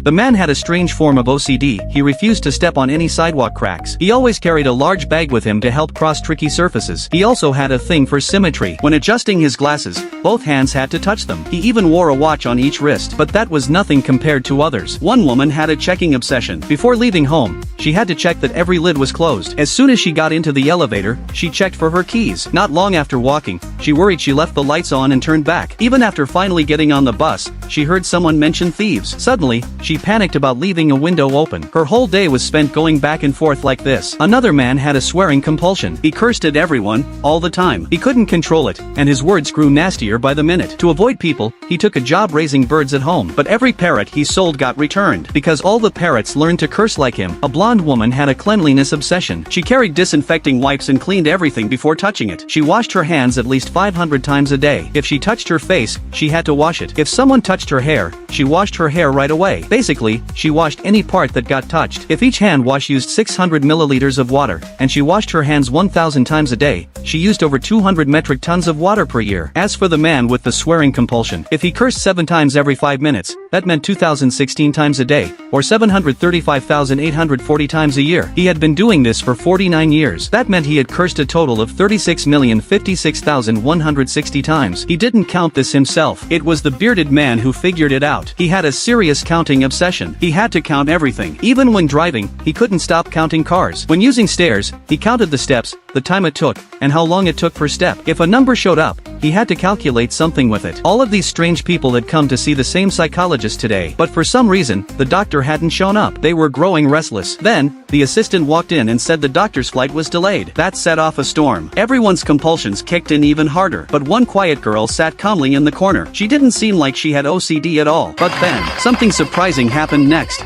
The man had a strange form of OCD. He refused to step on any sidewalk cracks. He always carried a large bag with him to help cross tricky surfaces. He also had a thing for symmetry. When adjusting his glasses, both hands had to touch them. He even wore a watch on each wrist. But that was nothing compared to others. One woman had a checking obsession. Before leaving home, she had to check that every lid was closed. As soon as she got into the elevator, she checked for her keys. Not long after walking, she worried she left the lights on and turned back. Even after finally getting on the bus, she heard someone mention thieves. Suddenly, she panicked about leaving a window open. Her whole day was spent going back and forth like this. Another man had a swearing compulsion. He cursed at everyone, all the time. He couldn't control it, and his words grew nastier by the minute. To avoid people, he took a job raising birds at home. But every parrot he sold got returned, because all the parrots learned to curse like him. A blonde woman had a cleanliness obsession. She carried disinfecting wipes and cleaned everything before touching it. She washed her hands at least 500 times a day. If she touched her face, she had to wash it. If someone touched her hair, she washed her hair right away. Basically, she washed any part that got touched. If each hand wash used 600 milliliters of water, and she washed her hands 1,000 times a day, she used over 200 metric tons of water per year. As for the man with the swearing compulsion, if he cursed 7 times every 5 minutes, that meant 2,016 times a day, or 735,840 times a year. He had been doing this for 49 years. That meant he had cursed a total of 36,056,160 times. He didn't count this himself. It was the bearded man who figured it out. He had a serious counting obsession. He had to count everything. Even when driving, he couldn't stop counting cars. When using stairs, he counted the steps, the time it took, and how long it took per step. If a number showed up, he had to calculate something with it. All of these strange people had come to see the same psychologist today, but for some reason, the doctor hadn't shown up. They were growing restless. Then, the assistant walked in and said the doctor's flight was delayed. That set off a storm. Everyone's compulsions kicked in even harder, but one quiet girl sat calmly in the corner. She didn't seem like she had OCD at all. But then, something surprising happened next.